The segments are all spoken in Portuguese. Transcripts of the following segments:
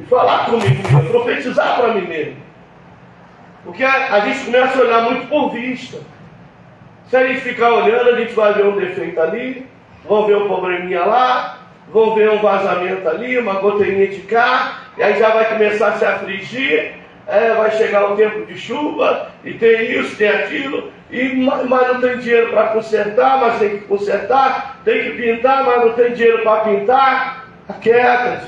falar comigo mesmo, profetizar para mim mesmo. Porque a gente começa a olhar muito por vista. Se a gente ficar olhando, a gente vai ver um defeito ali, vão ver um probleminha lá, vão ver um vazamento ali, uma goteirinha de cá, e aí já vai começar a se afligir, vai chegar o tempo de chuva, e tem isso, tem aquilo, mas não tem dinheiro para consertar, mas tem que consertar, tem que pintar, mas não tem dinheiro para pintar. Aquieta-te.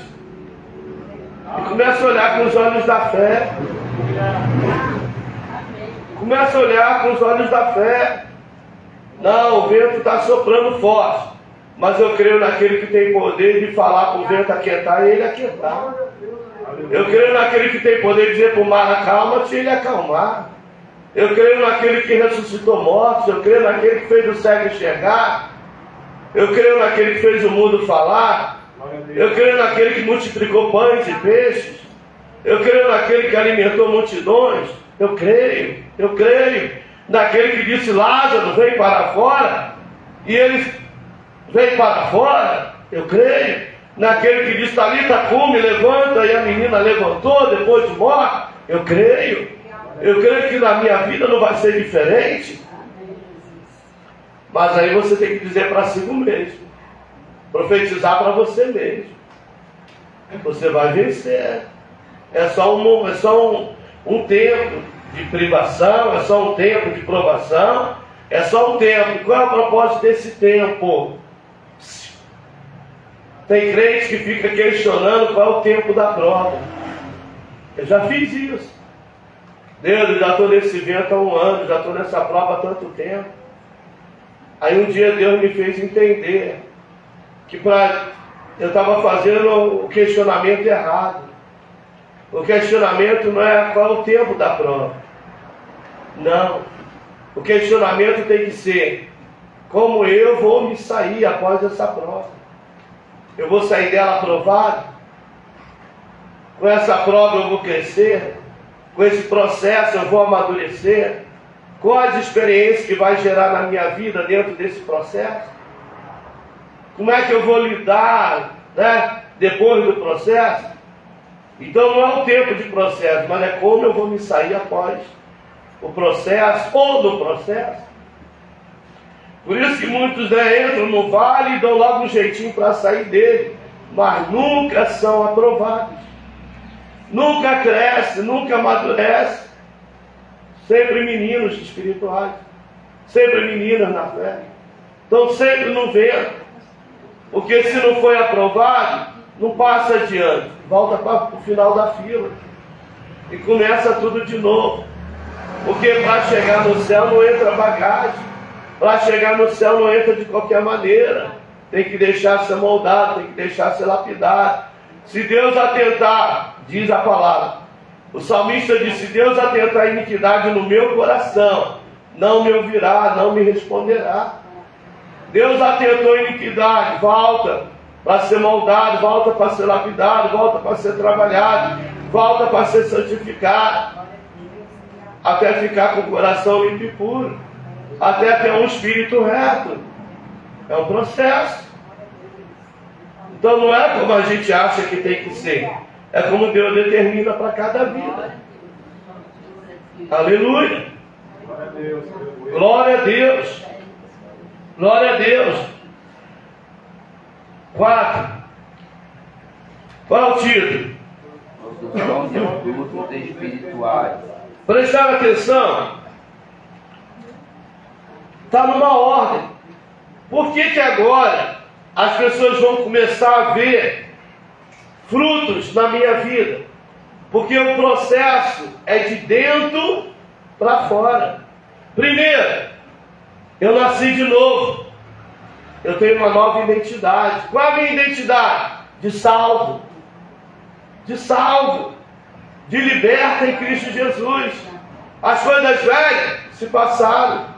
E começa a olhar com os olhos da fé. Começa a olhar com os olhos da fé. Não, o vento está soprando forte, mas eu creio naquele que tem poder de falar para o vento aquietar e ele aquietar. Eu creio naquele que tem poder de dizer para o mar acalma-te e ele acalmar. Eu creio naquele que ressuscitou mortos. Eu creio naquele que fez o cego enxergar. Eu creio naquele que fez o mudo falar. Eu creio naquele que multiplicou pães e peixes. Eu creio naquele que alimentou multidões. Eu creio naquele que disse Lázaro, vem para fora, e ele vem para fora. Eu creio naquele que disse Talita, come, levanta, e a menina levantou depois de morte. Eu creio que na minha vida não vai ser diferente. Mas aí você tem que dizer para si mesmo, profetizar para você mesmo. Você vai vencer. É só um tempo de privação, é só um tempo de provação, é só um tempo. Qual é o propósito desse tempo? Tem crente que fica questionando qual é o tempo da prova. Eu já fiz isso. Deus, eu já estou nesse vento há 1 ano, já estou nessa prova há tanto tempo. Aí um dia Deus me fez entender que eu estava fazendo o questionamento errado. O questionamento não é qual é o tempo da prova. Não. O questionamento tem que ser como eu vou me sair após essa prova. Eu vou sair dela aprovado? Com essa prova eu vou crescer? Com esse processo eu vou amadurecer? Quais as experiências que vai gerar na minha vida dentro desse processo? Como é que eu vou lidar, depois do processo? Então não é o tempo de processo, mas é como eu vou me sair após o processo ou do processo. Por isso que muitos entram no vale e dão logo um jeitinho para sair dele, mas nunca são aprovados. Nunca cresce, nunca amadurece. Sempre meninos espirituais, sempre meninas na fé. Estão sempre no vento. Porque se não foi aprovado, não passa adiante. Volta para o final da fila. E começa tudo de novo. Porque para chegar no céu não entra bagagem. Para chegar no céu não entra de qualquer maneira. Tem que deixar ser moldado, tem que deixar ser lapidado. Se Deus atentar, diz a palavra, o salmista disse, se Deus atentar a iniquidade no meu coração, não me ouvirá, não me responderá. Deus atentou a iniquidade, volta para ser moldado, volta para ser lapidado, volta para ser trabalhado, volta para ser santificado, até ficar com o coração limpo e puro, até ter um espírito reto. É um processo. Então não é como a gente acha que tem que ser, é como Deus determina para cada vida. Aleluia. Glória a Deus. Glória a Deus. 4. Qual é o título? Espirituais. Prestar atenção. Está numa ordem. Por que agora as pessoas vão começar a ver frutos na minha vida? Porque o processo é de dentro para fora. Primeiro, eu nasci de novo. Eu tenho uma nova identidade. Qual é a minha identidade? De salvo. De salvo. De liberta em Cristo Jesus. As coisas velhas se passaram.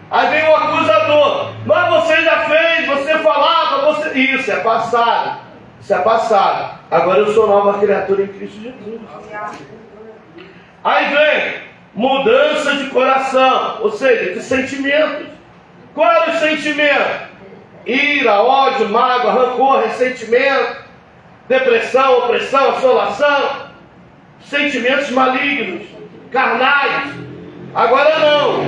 Aí vem o acusador. Mas você já fez, você falava, você... Isso é passado. Isso é passado. Agora eu sou nova criatura em Cristo Jesus. Aí vem mudança de coração, ou seja, de sentimentos. Qual era o sentimento? Ira, ódio, mágoa, rancor, ressentimento, depressão, opressão, assolação, sentimentos malignos, carnais. Agora não.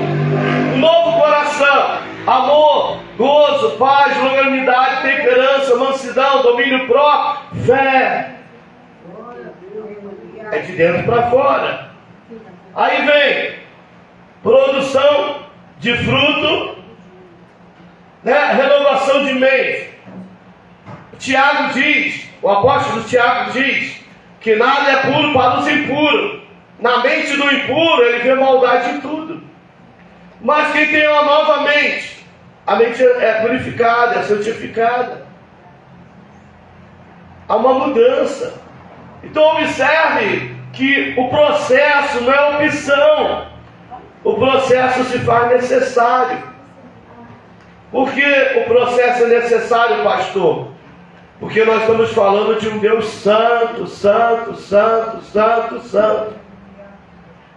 Um novo coração, amor, gozo, paz, longanimidade, temperança, mansidão, domínio próprio, fé. É de dentro para fora. Aí vem produção de fruto, né? Renovação de mente. Tiago diz, o apóstolo Tiago diz, que nada é puro para os impuros. Na mente do impuro, ele vê maldade em tudo. Mas quem tem uma nova mente, a mente é purificada, é santificada. Há uma mudança. Então observe que o processo não é opção. O processo se faz necessário. Por que o processo é necessário, pastor? Porque nós estamos falando de um Deus santo, santo, santo, santo, santo.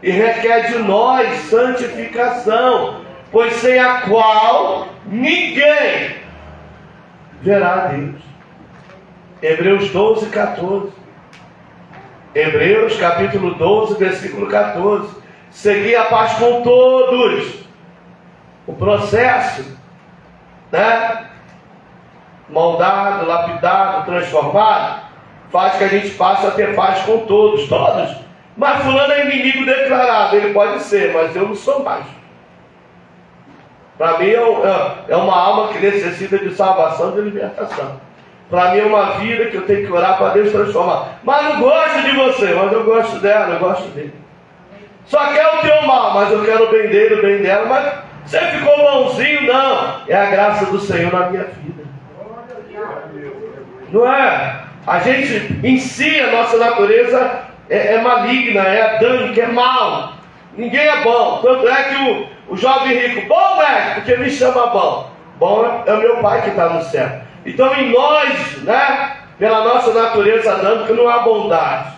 E requer de nós santificação, pois sem a qual ninguém verá a Deus. Hebreus 12, 14. Hebreus capítulo 12, versículo 14. Segui a paz com todos. O processo, né? Moldado, lapidado, transformado, faz que a gente passe a ter paz com todos, todos. Mas fulano é inimigo declarado, ele pode ser, mas eu não sou mais. Para mim é uma alma que necessita de salvação, de libertação. Para mim é uma vida que eu tenho que orar para Deus transformar. Mas não gosto de você, mas eu gosto dela, eu gosto dele. Só quer o teu mal, mas eu quero o bem dele, o bem dela. Mas você ficou bonzinho? Não. É a graça do Senhor na minha vida. Não é? A gente, em si, a nossa natureza é maligna, é adâmica, é mal. Ninguém é bom. Tanto é que o jovem rico, bom mestre, porque me chama bom. Bom é o meu pai que está no céu. Então em nós, né, pela nossa natureza adâmica, não há bondade.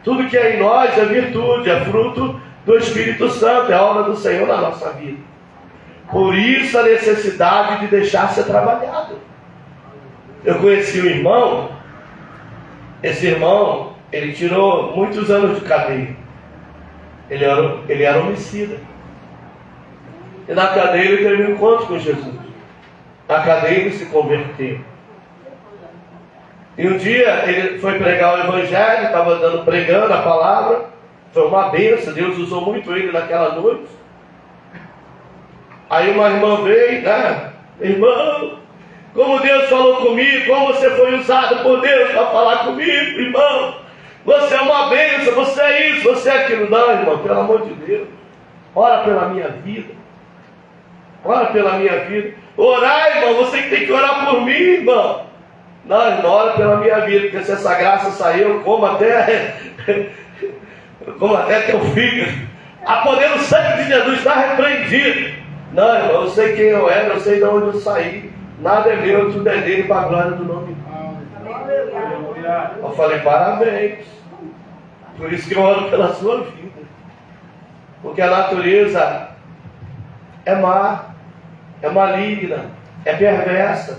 Tudo que é em nós é virtude, é fruto do Espírito Santo, é a obra do Senhor na nossa vida. Por isso a necessidade de deixar ser trabalhado. Eu conheci um irmão, esse irmão, ele tirou muitos anos de cadeia. Ele era homicida. E na cadeia ele teve um encontro com Jesus. Na cadeia ele se converteu. E um dia ele foi pregar o evangelho, estava pregando a palavra. Foi uma bênção, Deus usou muito ele naquela noite. Aí uma irmã veio, né? Irmão, como Deus falou comigo, como você foi usado por Deus para falar comigo, irmão. Você é uma bênção, você é isso, você é aquilo. Não, irmão, pelo amor de Deus. Ora pela minha vida. Ora pela minha vida. Orar, irmão, você que tem que orar por mim, irmão. Não, irmão, ora pela minha vida, porque se essa graça sair, eu como até teu fígado. A poder do sangue de Jesus está repreendido. Não, irmão, eu sei quem eu era, eu sei de onde eu saí. Nada é meu, tudo é dele para a glória do nome de Deus. Eu falei, parabéns. Por isso que eu oro pela sua vida. Porque a natureza é má, é maligna, é perversa.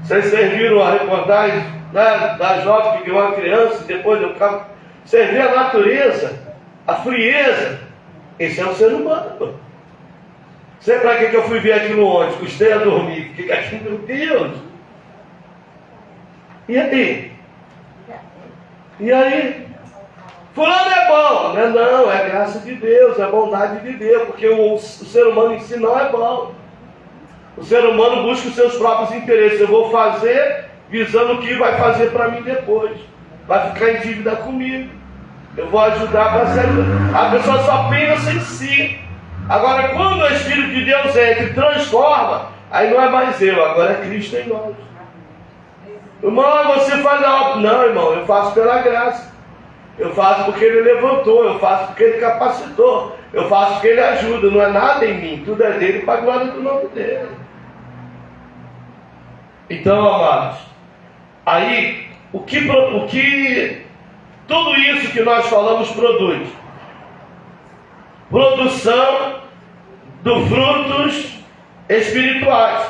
Vocês viram a reportagem, né, da jovem que criou uma criança, depois do carro. Você vê a natureza, a frieza. Esse é o ser humano. Sei para que eu fui ver aquilo ontem, custei a dormir, fiquei aqui, meu Deus. E aí? E aí? Fulano é bom. Não, é graça de Deus, é bondade de Deus, porque o ser humano em si não é bom. O ser humano busca os seus próprios interesses. Eu vou fazer visando o que vai fazer para mim depois. Vai ficar em dívida comigo. Eu vou ajudar para ser. A pessoa só pensa em si. Agora, quando o Espírito de Deus entra e transforma, aí não é mais eu, agora é Cristo em nós. Irmão, você faz a obra. Não, irmão, eu faço pela graça. Eu faço porque Ele levantou, eu faço porque Ele capacitou, eu faço porque Ele ajuda. Não é nada em mim, tudo é dele para a glória do nome dele. Então, amados, aí, o que tudo isso que nós falamos produz? Produção dos frutos espirituais.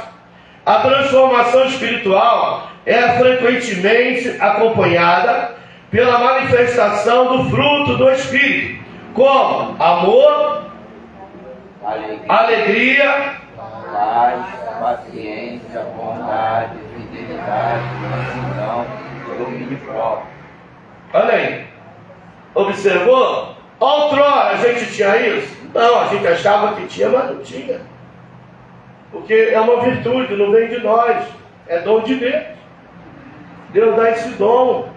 A transformação espiritual é frequentemente acompanhada pela manifestação do fruto do Espírito, como amor, alegria, paz, paciência, bondade, fidelidade, mansidão, domínio próprio. Olha aí, observou? Outrora a gente tinha isso? Não, a gente achava que tinha, mas não tinha. Porque é uma virtude, não vem de nós, é dom de Deus. Deus dá esse dom.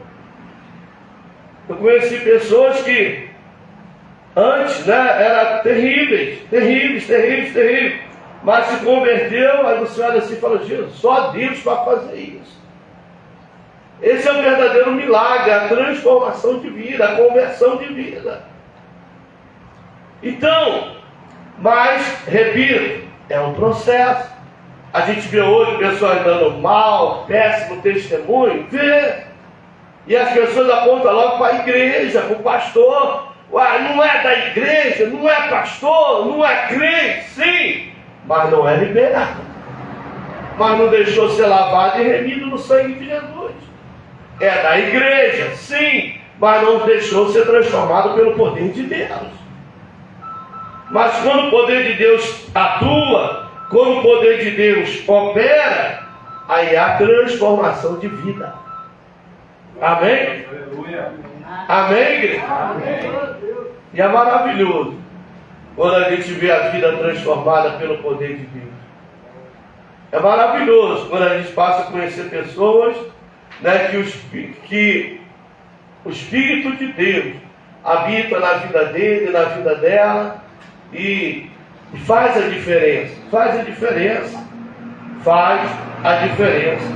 Eu conheci pessoas que antes, eram terríveis, mas se converteu, aí você olha assim e fala, Jesus, só Deus para fazer isso. Esse é o verdadeiro milagre, a transformação de vida, a conversão de vida. Então, mas, repito, é um processo. A gente vê hoje pessoas dando mal, péssimo testemunho, vê. E as pessoas apontam logo para a igreja, para o pastor. Ué, não é da igreja, não é pastor, não é crente, sim, mas não é liberado. Mas não deixou ser lavado e remido no sangue de Jesus. É da igreja, sim, mas não deixou ser transformado pelo poder de Deus. Mas quando o poder de Deus atua, quando o poder de Deus opera, aí há transformação de vida. Amém? Amém, igreja? Amém. E é maravilhoso quando a gente vê a vida transformada pelo poder de Deus. É maravilhoso quando a gente passa a conhecer pessoas, que o Espírito de Deus habita na vida dele, na vida dela, e faz a diferença. Faz a diferença. Faz a diferença.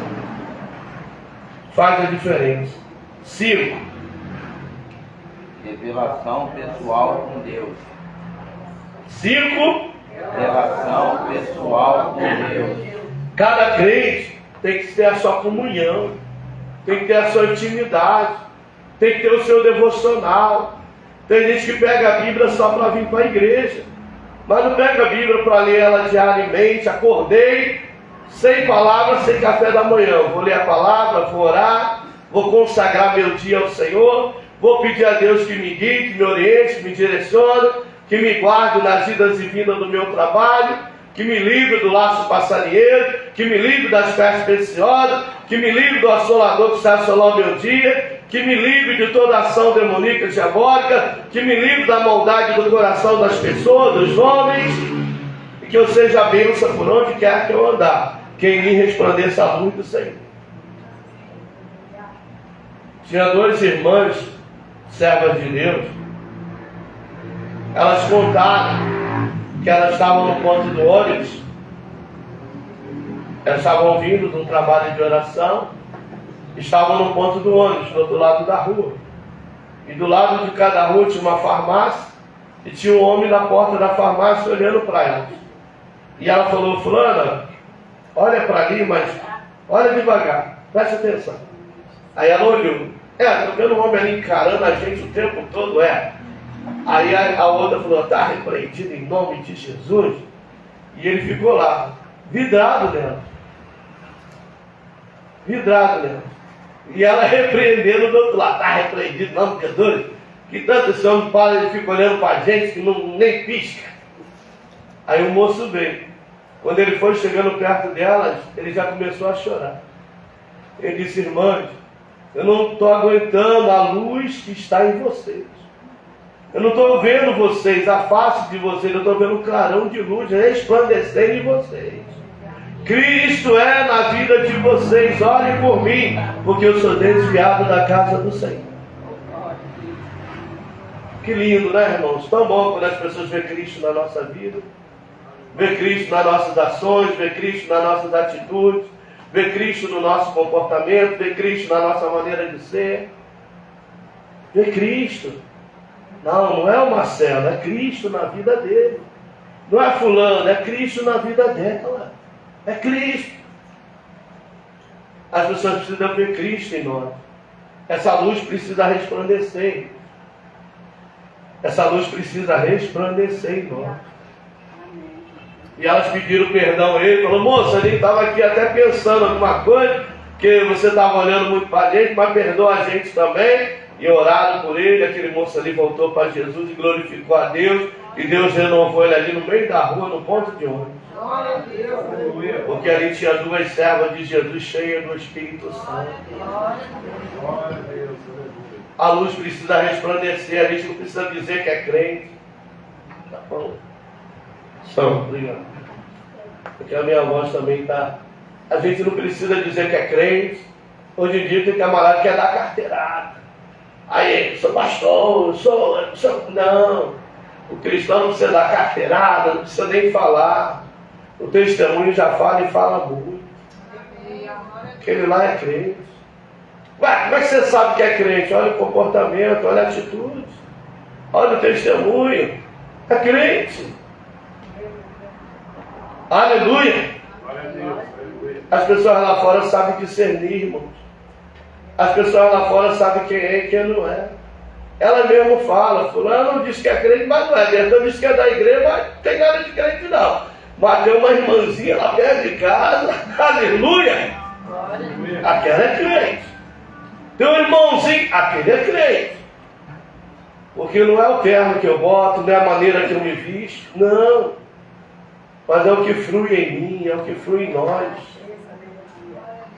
Faz a diferença. 5. Revelação pessoal com Deus. 5. Relação pessoal com Deus. Cada crente tem que ter a sua comunhão, tem que ter a sua intimidade, tem que ter o seu devocional. Tem gente que pega a Bíblia só para vir para a igreja, mas não pega a Bíblia para ler ela diariamente. Acordei, sem palavra, sem café da manhã. Vou ler a palavra, vou orar, vou consagrar meu dia ao Senhor, vou pedir a Deus que me guie, que me oriente, que me direcione, que me guarde nas idas e vindas do meu trabalho, que me livre do laço passarinheiro, que me livre das pestes perniciosas, que me livre do assolador que está assolando meu dia, que me livre de toda ação demoníaca e diabólica, que me livre da maldade do coração das pessoas, dos homens, e que eu seja a bênção por onde quer que eu andar, que em mim resplandeça a luz do Senhor. Tinha 2 irmãs, servas de Deus, elas contaram que elas estavam no ponto do ônibus, elas estavam vindo de um trabalho de oração, estavam no ponto do ônibus, do outro lado da rua, e do lado de cada rua tinha uma farmácia, e tinha um homem na porta da farmácia olhando para elas, e ela falou, fulana, olha para ali, mas olha devagar, preste atenção. Aí ela olhou, estou vendo um homem ali encarando a gente o tempo todo, Aí a outra falou, está repreendido em nome de Jesus. E ele ficou lá, vidrado nela. E ela repreendendo do outro lado, está repreendido em nome de Jesus. Que tanto esse homem para, ele fica olhando para a gente que nem pisca. Aí o moço veio. Quando ele foi chegando perto delas, ele já começou a chorar. Ele disse, irmãs, eu não estou aguentando a luz que está em vocês. Eu não estou vendo vocês, a face de vocês, eu estou vendo um clarão de luz resplandecendo em vocês. Cristo é na vida de vocês, olhem por mim, porque eu sou desviado da casa do Senhor. Que lindo, né, irmãos? Tão bom quando as pessoas veem Cristo na nossa vida, ver Cristo nas nossas ações, ver Cristo nas nossas atitudes, ver Cristo no nosso comportamento, ver Cristo na nossa maneira de ser. Ver Cristo. Não é o Marcelo, é Cristo na vida dele. Não é fulano, é Cristo na vida dela. É Cristo. As pessoas precisam ver Cristo em nós. Essa luz precisa resplandecer. Essa luz precisa resplandecer em nós. E elas pediram perdão a ele. Falou, moça, a gente estava aqui até pensando alguma coisa, que você estava olhando muito para a gente, mas perdoa a gente também, e oraram por ele. Aquele moço ali voltou para Jesus e glorificou a Deus, e Deus renovou ele ali no meio da rua, no ponto de ônibus. Porque ali tinha 2 servas de Jesus cheias do Espírito Santo. A luz precisa resplandecer, a gente não precisa dizer que é crente. Tá bom? São, obrigado. Porque a minha voz também está. A gente não precisa dizer que é crente. Hoje em dia tem camarada que quer dar carteirada. Aí, sou pastor, sou. Não. O cristão não precisa dar carteirada, não precisa nem falar. O testemunho já fala e fala muito. Aquele lá é crente. Ué, como é que você sabe que é crente? Olha o comportamento, olha a atitude. Olha o testemunho. É crente. Aleluia. As pessoas lá fora sabem discernir, irmãos. As pessoas lá fora sabem quem é e quem não é. Ela mesmo fala, fulano diz que é crente, mas não é. Então diz que é da igreja, mas não tem nada de crente não. Mas tem uma irmãzinha lá perto de casa, aleluia. Aquela é crente. Tem um irmãozinho, aquele é crente. Porque não é o terno que eu boto, não é a maneira que eu me visto, não. Mas é o que flui em mim, é o que flui em nós.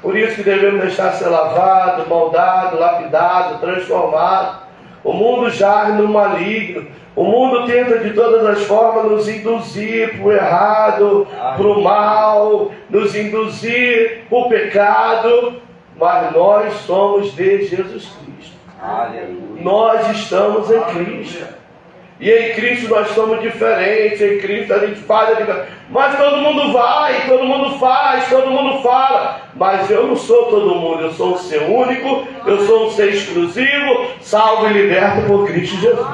Por isso que devemos deixar ser lavado, moldado, lapidado, transformado. O mundo jaz no maligno. O mundo tenta de todas as formas nos induzir para o errado, para o mal, nos induzir para o pecado. Mas nós somos de Jesus Cristo. Aleluia. Nós estamos em Cristo. E em Cristo nós somos diferentes. Em Cristo a gente faz a diferença. Mas todo mundo vai, todo mundo faz, todo mundo fala. Mas eu não sou todo mundo. Eu sou um ser único. Eu sou um ser exclusivo. Salvo e liberto por Cristo Jesus.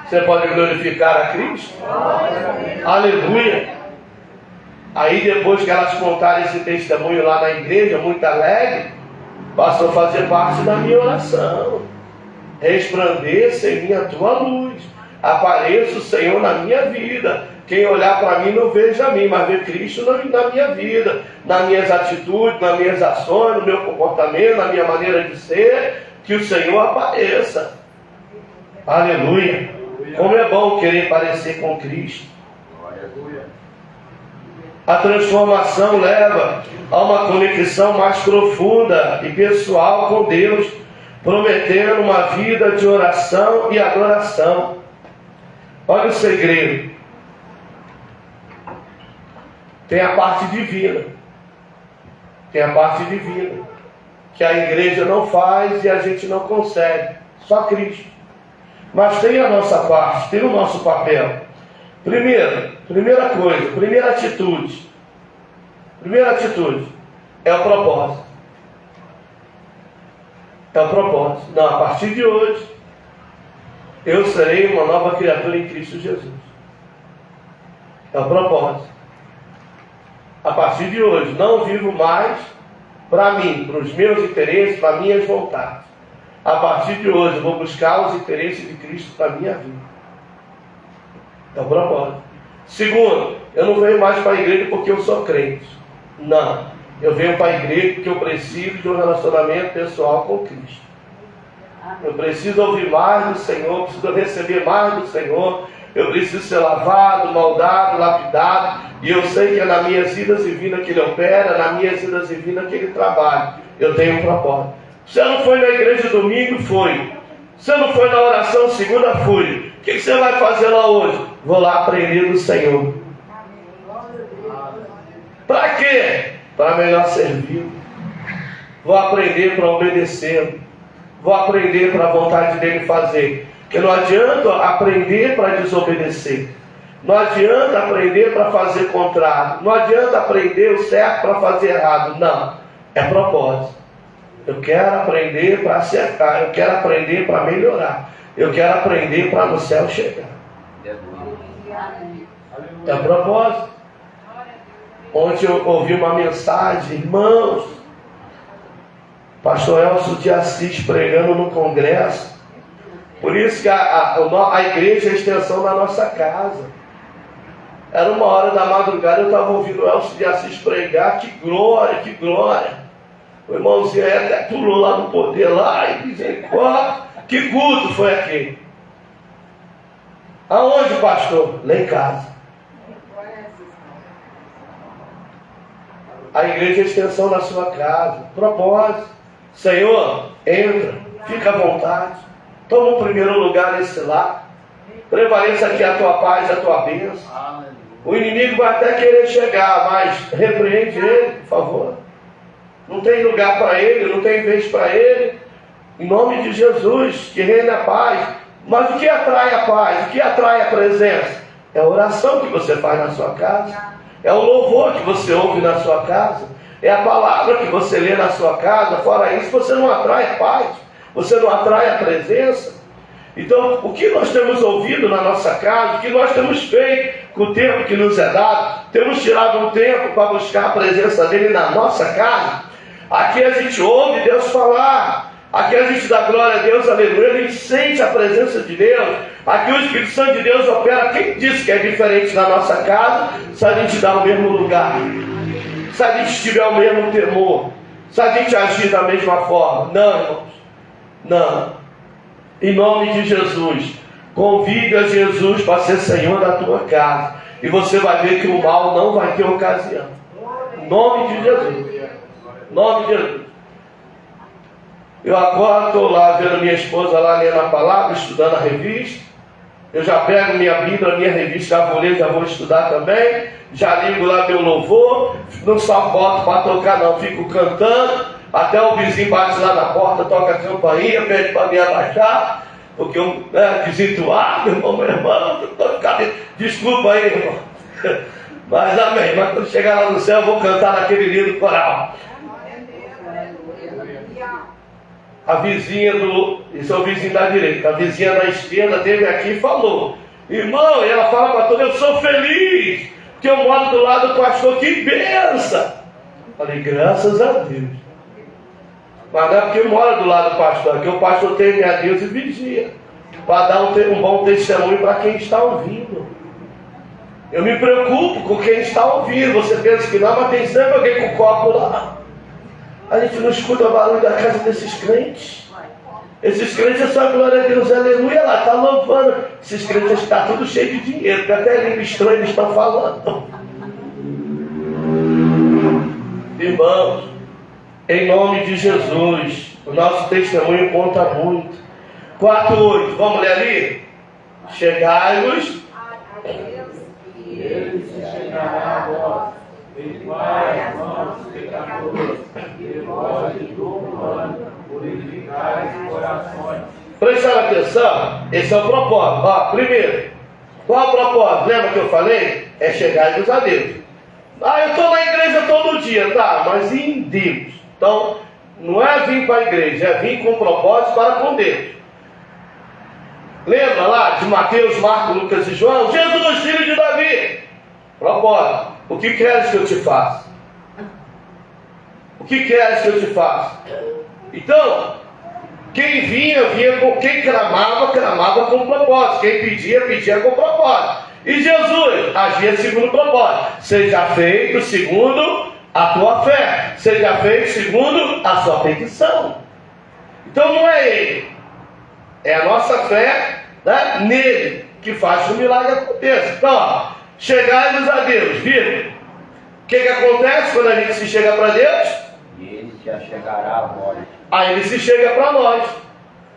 Você pode glorificar a Cristo? Aleluia. Aí depois que elas contaram esse testemunho lá na igreja, muito alegre, passou a fazer parte da minha oração. Resplandeça em mim a tua luz. Apareça o Senhor na minha vida. Quem olhar para mim não veja a mim, mas vê Cristo na minha vida, nas minhas atitudes, nas minhas ações, no meu comportamento, na minha maneira de ser. Que o Senhor apareça. Aleluia. Como é bom querer parecer com Cristo. A transformação leva a uma conexão mais profunda e pessoal com Deus, prometendo uma vida de oração e adoração. Olha o segredo. Tem a parte divina. Tem a parte divina. Que a igreja não faz e a gente não consegue. Só Cristo. Mas tem a nossa parte, tem o nosso papel. Primeira coisa, primeira atitude é o propósito. É o propósito. Não, a partir de hoje, eu serei uma nova criatura em Cristo Jesus. É o propósito. A partir de hoje, não vivo mais para mim, para os meus interesses, para minhas vontades. A partir de hoje, eu vou buscar os interesses de Cristo para a minha vida. É o propósito. Segundo, eu não venho mais para a igreja porque eu sou crente. Não. Eu venho para a igreja porque eu preciso de um relacionamento pessoal com Cristo. Eu preciso ouvir mais do Senhor, preciso receber mais do Senhor. Eu preciso ser lavado, moldado, lapidado. E eu sei que é nas minhas idas e vindas que Ele opera, nas minhas idas e vindas que Ele trabalha. Eu tenho um propósito. Você não foi na igreja domingo? Foi. Você não foi na oração segunda? Fui. O que você vai fazer lá hoje? Vou lá aprender do Senhor. Para quê? Para melhor servir. Vou aprender para obedecer. Vou aprender para a vontade dele fazer. Porque não adianta aprender para desobedecer. Não adianta aprender para fazer contrário. Não adianta aprender o certo para fazer errado. Não. É propósito. Eu quero aprender para acertar. Eu quero aprender para melhorar. Eu quero aprender para no céu chegar. É propósito. Ontem eu ouvi uma mensagem, irmãos, pastor Elcio de Assis pregando no congresso. Por isso que a igreja é a extensão da nossa casa. Era 1h da madrugada, eu estava ouvindo o Elcio de Assis pregar, que glória, que glória. O irmãozinho aí até pulou lá no poder, lá, e misericórdia. Que culto foi aquele? Aonde, pastor? Lá em casa. A igreja é a extensão da sua casa. Propósito. Senhor, entra, fica à vontade. Toma o primeiro lugar nesse lar. Prevaleça aqui a tua paz, a tua bênção. O inimigo vai até querer chegar, mas repreende ele, por favor. Não tem lugar para ele, não tem vez para ele. Em nome de Jesus, que reina a paz. Mas o que atrai a paz? O que atrai a presença? É a oração que você faz na sua casa. É o louvor que você ouve na sua casa. É a palavra que você lê na sua casa. Fora isso, você não atrai a paz. Você não atrai a presença. Então, o que nós temos ouvido na nossa casa, o que nós temos feito com o tempo que nos é dado, temos tirado um tempo para buscar a presença dele na nossa casa. Aqui a gente ouve Deus falar. Aqui a gente dá glória a Deus, aleluia. A gente sente a presença de Deus. Aqui o Espírito Santo de Deus opera. Quem disse que é diferente na nossa casa? Se a gente dá o mesmo lugar, se a gente tiver o mesmo temor, se a gente agir da mesma forma. Não, irmãos. Não. Em nome de Jesus, convide a Jesus para ser Senhor da tua casa. E você vai ver que o mal não vai ter ocasião. Em nome de Jesus. Em nome de Jesus. Eu agora estou lá vendo minha esposa lá lendo a palavra, estudando a revista. Eu já pego minha Bíblia, minha revista, já vou ler, já vou estudar também. Já ligo lá meu louvor. Não só boto para tocar não, fico cantando. Até o vizinho bate lá na porta, toca a campainha, pede para me abaixar. Porque eu desentuado, meu irmão. Desculpa aí, irmão. Mas amém. Mas quando chegar lá no céu, eu vou cantar naquele lindo coral. A vizinha esse é o vizinho da direita, a vizinha da esquerda teve aqui e falou: irmão, e ela fala para todo, eu sou feliz, porque eu moro do lado do pastor, que benção. Falei, graças a Deus. Mas não é porque eu moro do lado do pastor, porque o pastor teme a Deus e vigia, para dar um bom testemunho para quem está ouvindo. Eu me preocupo com quem está ouvindo. Você pensa que não, mas tem sempre alguém com copo lá. A gente não escuta o barulho da casa desses crentes. Esses crentes é só glória a Deus, aleluia, lá, está louvando. Esses crentes estão tudo cheio de dinheiro, porque até língua estranha eles estão falando. Irmãos, em nome de Jesus, o nosso testemunho conta muito. 4:8, vamos ler ali? Chegai-vos. E ele se chegará a vós, perdoai os nossos pecadores, e vós de todo ano purificais os corações. Prestaram atenção? Esse é o propósito. Ó, primeiro, qual é o propósito? Lembra que eu falei? É chegar-vos a Deus. Eu estou na igreja todo dia, tá? Mas em Deus. Então, não é vir para a igreja, é vir com propósito para com Deus. Lembra lá de Mateus, Marcos, Lucas e João? Jesus, filho de Davi. Propósito. O que queres que eu te faça? O que queres que eu te faça? Então, quem vinha com... Quem clamava com propósito. Quem pedia com propósito. E Jesus agia segundo o propósito. Seja feito segundo a tua fé. Seja feito segundo a sua petição. Então não é ele. É a nossa fé, né, nele que faz que o milagre aconteça. Então, chegai-vos a Deus, viu? O que acontece quando a gente se chega para Deus? E ele se chegará a vós. Aí ele se chega para nós.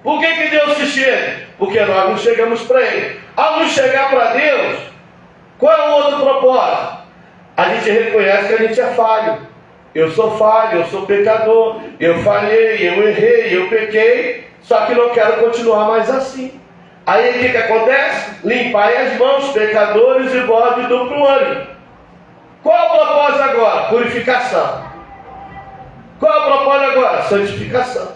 Por que Deus se chega? Porque nós não chegamos para ele. Ao nos chegar para Deus, qual é o outro propósito? A gente reconhece que a gente é falho. Eu sou falho, eu sou pecador. Eu falhei, eu errei, eu pequei. Só que não quero continuar mais assim. Aí o que acontece? Limpai as mãos, pecadores, e vós de duplo ânimo. Qual é o propósito agora? Purificação. Qual é o propósito agora? Santificação.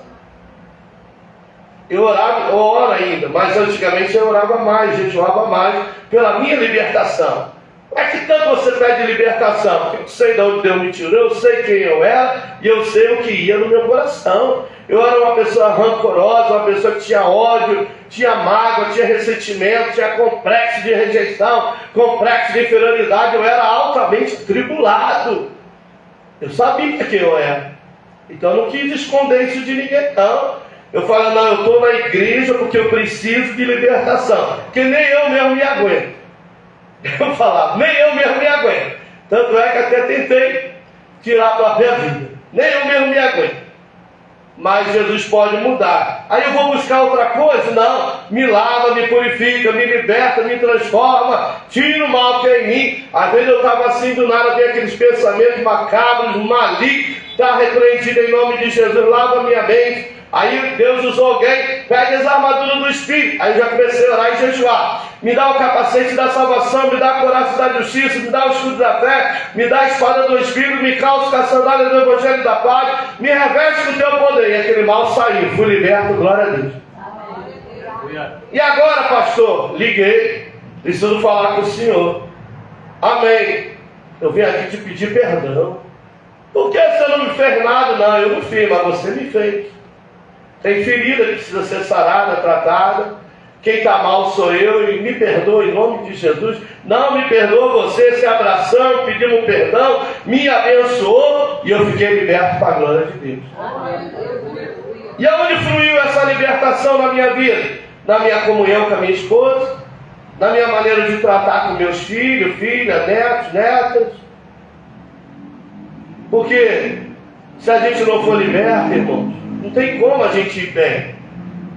Eu oro ainda, mas antigamente eu orava mais, jejuava mais, pela minha libertação. Mas que tanto você pede libertação? Porque eu sei de onde Deus me tirou, eu sei quem eu era, e eu sei o que ia no meu coração. Eu era uma pessoa rancorosa, uma pessoa que tinha ódio, tinha mágoa, tinha ressentimento, tinha complexo de rejeição, complexo de inferioridade. Eu era altamente atribulado. Eu sabia quem eu era. Então eu não quis esconder isso de ninguém, não. Eu falei, não, eu estou na igreja porque eu preciso de libertação. Porque nem eu mesmo me aguento. Eu falava, nem eu mesmo me aguento. Tanto é que até tentei tirar a própria vida. Nem eu mesmo me aguento. Mas Jesus pode mudar. Aí eu vou buscar outra coisa? Não. Me lava, me purifica, me liberta, me transforma. Tira o mal que é em mim. Às vezes eu estava assim, do nada vem aqueles pensamentos macabros, malignos. Está repreendido em nome de Jesus. Lava minha mente. Aí Deus usou alguém, pega as armaduras do Espírito. Aí eu já comecei a orar e jejuar. Me dá o capacete da salvação, me dá a coraça da justiça, me dá o escudo da fé, me dá a espada do Espírito, me calça com a sandália do Evangelho da Paz, me reveste com o teu poder. E aquele mal saiu, fui liberto, glória a Deus. E agora, pastor? Liguei, preciso falar com o senhor. Amém. Eu vim aqui te pedir perdão. Por que você não me fez nada? Não, eu não fiz, mas você me fez. Tem ferida que precisa ser sarada, tratada. Quem está mal sou eu, e me perdoa em nome de Jesus. Não me perdoa você, se abraçamos, pedimos perdão, me abençoou e eu fiquei liberto para a glória de Deus. E aonde fluiu essa libertação na minha vida? Na minha comunhão com a minha esposa, na minha maneira de tratar com meus filhos, filhas, netos, netas. Porque se a gente não for liberto, irmãos, não tem como a gente ir bem.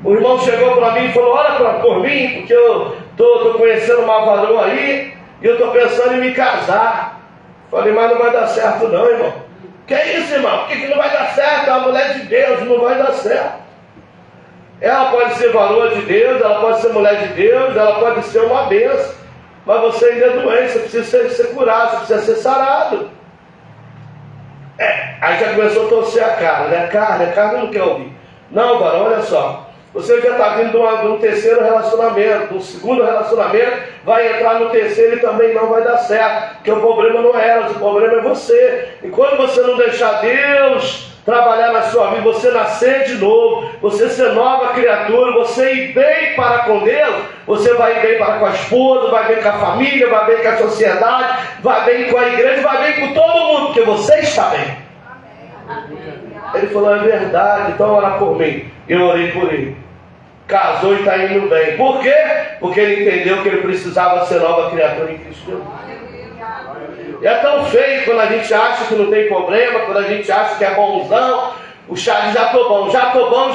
O irmão chegou para mim e falou, ora por mim, porque eu estou conhecendo uma varoa aí, e eu estou pensando em me casar. Falei, mas não vai dar certo não, irmão. Que é isso, irmão? Por que não vai dar certo? É uma mulher de Deus, não vai dar certo. Ela pode ser varoa de Deus, ela pode ser mulher de Deus, ela pode ser uma bênção, mas você ainda é doente, você precisa ser curado, você precisa ser sarado. Aí já começou a torcer a cara, né? A carne não quer ouvir. Não, varão, olha só. Você já está vindo de um terceiro relacionamento, de um segundo relacionamento, vai entrar no terceiro e também não vai dar certo. Porque o problema não é elas, o problema é você. E quando você não deixar Deus trabalhar na sua vida, você nascer de novo, você ser nova criatura, você ir bem para com Deus, você vai ir bem para com a esposa, vai bem com a família, vai bem com a sociedade, vai bem com a igreja, vai bem com todo mundo, porque você está bem. Ele falou, é verdade, então ora por mim. Eu orei por ele. Casou e está indo bem. Por quê? Porque ele entendeu que ele precisava ser nova criatura em Cristo Jesus. E é tão feio quando a gente acha que não tem problema, quando a gente acha que é bonzão. O chá já estou bom, já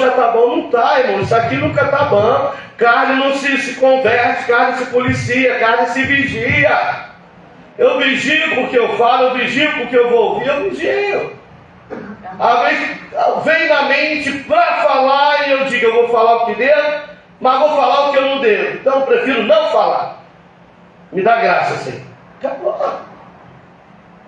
está bom. Não está, irmão. Isso aqui nunca está bom. Carne não se converte, carne se policia, carne se vigia. Eu vigio porque eu falo, eu vigio porque eu vou ouvir, eu vigio. Às vezes vem na mente para falar e eu digo, eu vou falar o que devo, mas vou falar o que eu não devo. Então eu prefiro não falar. Me dá graça, Senhor. Acabou.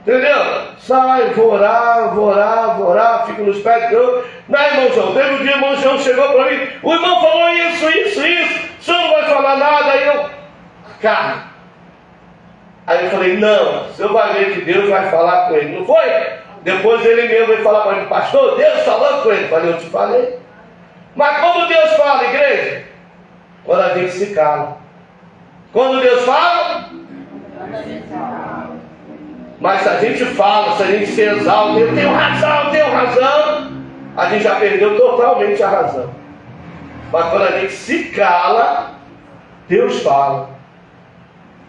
Entendeu? Sai, vou orar, fico nos pés de Deus. Não, irmão João, teve um dia o irmão João chegou para mim, o irmão falou isso, o senhor não vai falar nada, aí eu, cara. Aí eu falei, não, o senhor vai ver que Deus vai falar com ele, não foi? Depois ele mesmo veio falar para mim, pastor, Deus falou com ele. Eu falei, eu te falei. Mas como Deus fala, igreja? Quando a gente se cala. Quando Deus fala? Mas se a gente fala, se a gente se exalta, eu tenho razão, a gente já perdeu totalmente a razão. Mas quando a gente se cala, Deus fala.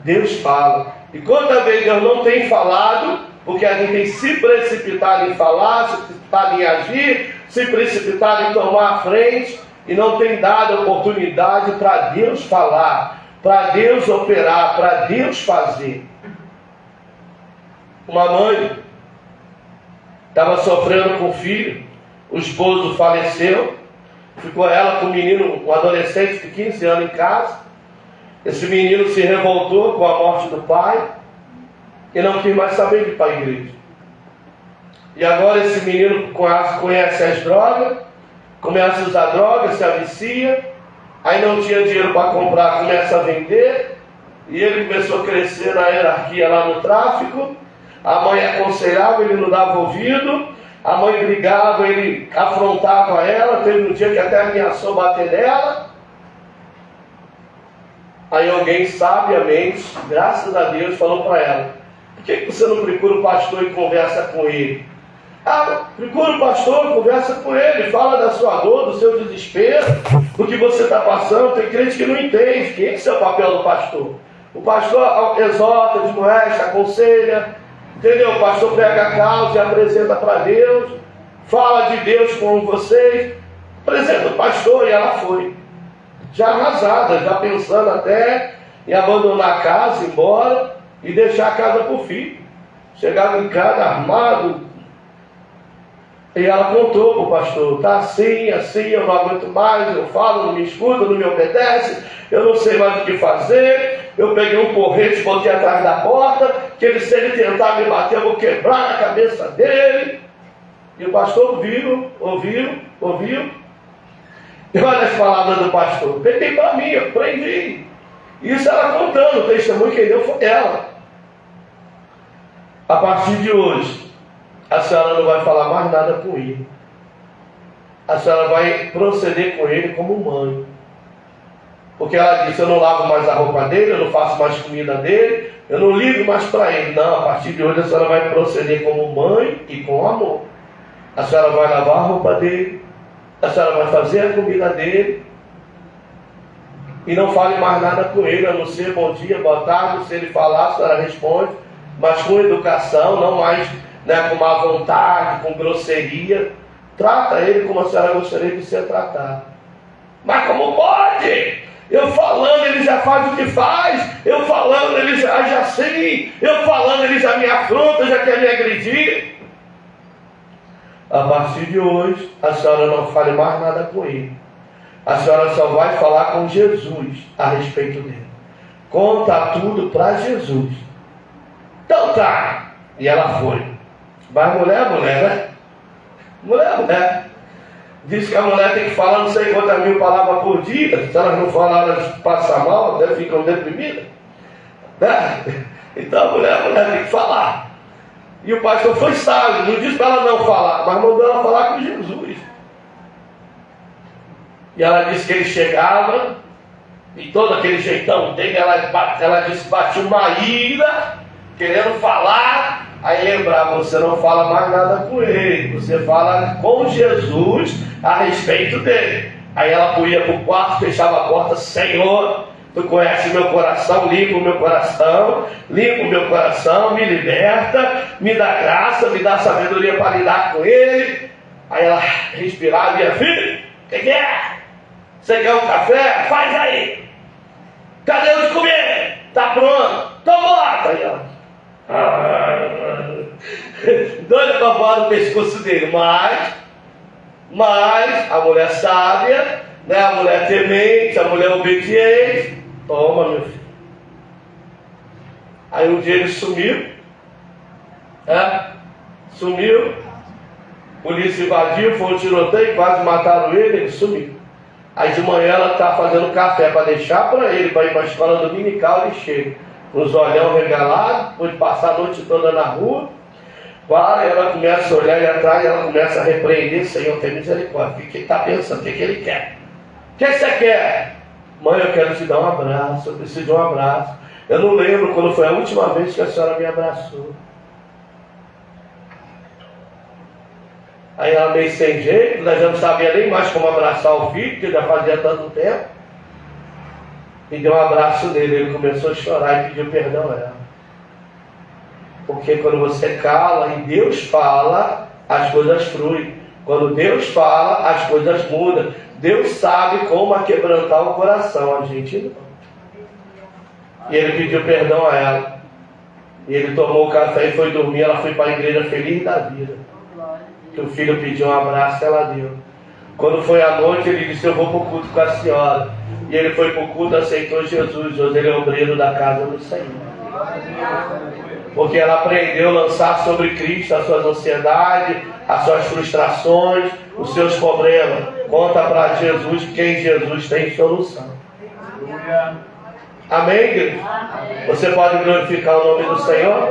Deus fala. E quantas vezes Deus não tem falado, porque a gente tem se precipitado em falar, se precipitado em agir, se precipitado em tomar a frente, e não tem dado oportunidade para Deus falar, para Deus operar, para Deus fazer. Uma mãe estava sofrendo com o filho, o esposo faleceu, ficou ela com um menino, um adolescente de 15 anos em casa. Esse menino se revoltou com a morte do pai e não quis mais saber de ir para a igreja. E agora esse menino conhece as drogas, começa a usar drogas, se avicia, aí não tinha dinheiro para comprar, começa a vender, e ele começou a crescer na hierarquia lá no tráfico. A mãe aconselhava, ele não dava ouvido, a mãe brigava, ele afrontava ela, teve um dia que até ameaçou bater nela. Aí alguém sabiamente, graças a Deus, falou para ela: por que você não procura o pastor e conversa com ele? Ah, procura o pastor, conversa com ele, fala da sua dor, do seu desespero, do que você está passando. Tem crente que não entende. Que esse é o papel do pastor. O pastor exorta, admoesta, aconselha, entendeu? O pastor pega a causa e apresenta para Deus, fala de Deus com vocês, apresenta o pastor. E ela foi, já arrasada, já pensando até em abandonar a casa, ir embora e deixar a casa para o filho. Chegava em casa armado. E ela contou para o pastor: tá assim, assim, eu não aguento mais, eu falo, não me escuta, não me obedece, eu não sei mais o que fazer. Eu peguei um porrete, botei atrás da porta, que se ele tentar me bater, eu vou quebrar na cabeça dele. E o pastor ouviu. E olha as palavras do pastor. Peguei para mim, eu aprendi. Isso ela contando, o testemunho que deu foi ela. A partir de hoje, a senhora não vai falar mais nada com ele. A senhora vai proceder com ele como mãe. Porque ela disse: eu não lavo mais a roupa dele, eu não faço mais comida dele, eu não ligo mais para ele. Não, a partir de hoje a senhora vai proceder como mãe e com amor. A senhora vai lavar a roupa dele, a senhora vai fazer a comida dele. E não fale mais nada com ele, a não ser bom dia, boa tarde. Se ele falar, a senhora responde, mas com educação, não mais com má vontade, com grosseria. Trata ele como a senhora gostaria de ser tratado. Mas como pode? Eu falando, ele já faz o que faz. Eu falando, ele já age assim. Eu falando, ele já me afronta, já quer me agredir. A partir de hoje, a senhora não fale mais nada com ele. A senhora só vai falar com Jesus a respeito dele. Conta tudo para Jesus. Então tá. E ela foi. Mas mulher, né? Mulher. Diz que a mulher tem que falar não sei quantas mil palavras por dia. Se elas não falarem, elas passam mal, até ficam deprimidas. Né? Então a mulher tem que falar. E o pastor foi sábio, não disse para ela não falar, mas mandou ela falar com Jesus. E ela disse que ele chegava, e todo aquele jeitão dele, ela disse que batia uma ira, querendo falar. Aí lembrava: você não fala mais nada com ele, você fala com Jesus a respeito dele. Aí ela ia para o quarto, fechava a porta: Senhor, tu conhece meu coração, limpa o meu coração, me liberta, me dá graça, me dá sabedoria para lidar com ele. Aí ela respirava e ia: filho, o que é? Você quer um café? Faz aí. Cadê o de comer? Tá pronto? Então bota. Aí ela: doido para voar no pescoço dele. Mas a mulher sábia, a mulher temente, a mulher obediente: toma, meu filho. Aí um dia ele sumiu, polícia invadiu, foi um tiroteio, quase mataram ele sumiu. Aí de manhã ela está fazendo café para deixar para ele, para ir para a escola dominical. Ele chega com os olhão regalados, depois de passar a noite toda na rua. Para, ela começa a olhar ele atrás, ela começa a repreender: Senhor, tem misericórdia. O que ele está pensando? O que ele quer? O que você quer? Mãe, eu quero te dar um abraço, eu preciso de um abraço. Eu não lembro quando foi a última vez que a senhora me abraçou. Aí ela meio sem jeito, já não sabia nem mais como abraçar o filho, porque já fazia tanto tempo. E deu um abraço nele, ele começou a chorar e pediu perdão a ela. Porque quando você cala e Deus fala, as coisas fluem. Quando Deus fala, as coisas mudam. Deus sabe como aquebrantar o coração, a gente não. E ele pediu perdão a ela. E ele tomou o café e foi dormir. Ela foi para a igreja feliz da vida. Que o filho pediu um abraço, ela deu. Quando foi à noite, ele disse: eu vou para o culto com a senhora. E ele foi para o culto, aceitou Jesus. Hoje ele é obreiro da casa do Senhor. Porque ela aprendeu a lançar sobre Cristo as suas ansiedades, as suas frustrações, os seus problemas. Conta para Jesus, que em Jesus tem solução. Amém, igreja? Você pode glorificar o nome do Senhor?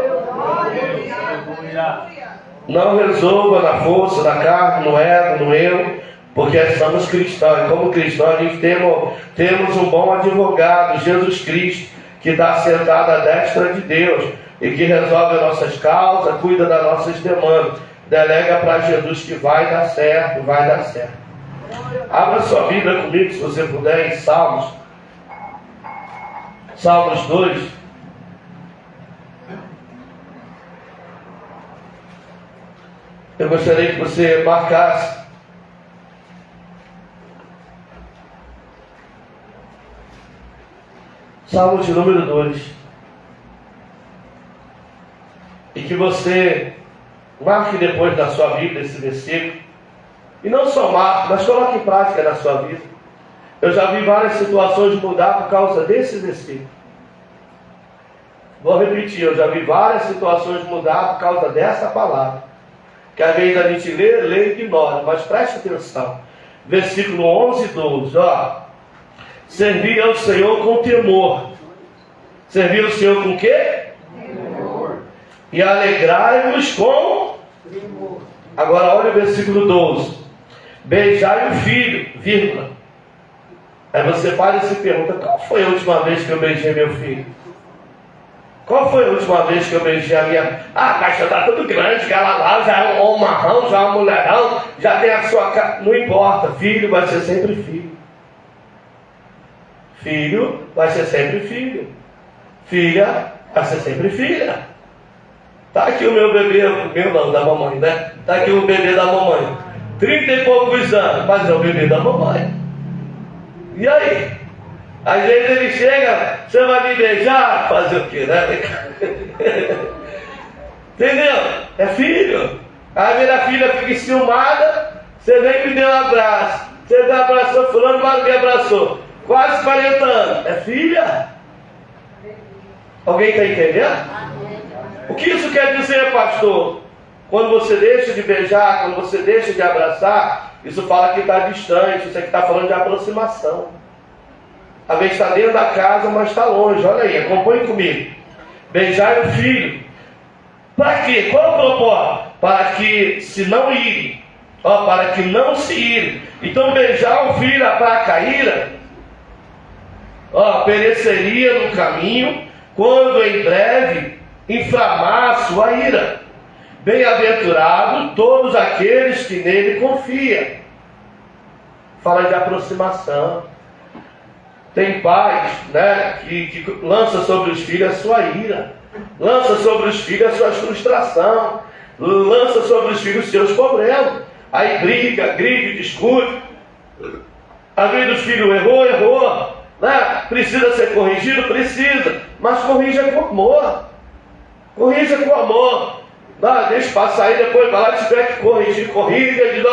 Não resolva na força, na carne, no ego, no eu, porque somos cristãos. E como cristãos, a gente temos um bom advogado, Jesus Cristo, que está sentado à destra de Deus e que resolve as nossas causas, cuida das nossas demandas. Delega para Jesus que vai dar certo, vai dar certo. Abra sua Bíblia comigo, se você puder, em Salmos. Salmos 2. Eu gostaria que você marcasse Salmo de número 2. E que você marque depois na sua Bíblia esse versículo. E não só marque, mas coloque em prática na sua vida. Eu já vi várias situações mudar por causa desse versículo. Vou repetir, eu já vi várias situações mudar por causa dessa palavra. Que às vezes a gente lê e ignora, mas preste atenção. Versículo 11 e 12, ó. Servir ao Senhor com temor. Servir ao Senhor com quê? Temor. E alegrai-vos com temor. Agora olha o versículo 12. Beijai o filho, vírgula. Aí você para e se pergunta, qual foi a última vez que eu beijei meu filho? Qual foi a última vez que eu beijei a minha... Ah, mas já está tudo grande, que ela lá já é um marrão, já é uma mulherão, já tem a sua cara... Não importa, filho vai ser sempre filho. Filho vai ser sempre filho. Filha vai ser sempre filha. Está aqui o meu bebê, meu não, da mamãe, né? Está aqui o bebê da mamãe. 30 e poucos anos, mas é o bebê da mamãe. E aí? Às vezes ele chega, você vai me beijar? Fazer o quê, né? Entendeu? É filho. Aí minha filha fica enciumada, você nem me deu um abraço. Você me abraçou fulano, mas me abraçou. Quase 40 anos. É filha? Alguém está entendendo? O que isso quer dizer, pastor? Quando você deixa de beijar, quando você deixa de abraçar, isso fala que está distante, isso aqui está falando de aproximação. Às vezes está dentro da casa, mas está longe. Olha aí, acompanhe comigo. Beijar o filho. Para quê? Qual é o propósito? Para que se não irem. Para que não se irem. Então beijar o filho, a placa ira, pereceria no caminho, quando em breve inflamar a sua ira. Bem-aventurados todos aqueles que nele confiam. Fala de aproximação. Tem pais, né, que lança sobre os filhos a sua ira, lança sobre os filhos a sua frustração, lança sobre os filhos os seus problemas. Aí briga, discute. Às vezes o filho errou, né? Precisa ser corrigido, precisa, mas corrija com amor. Corrija com amor. Não, deixa passar aí, depois vai lá, tiver que corrigir, corrija e diz,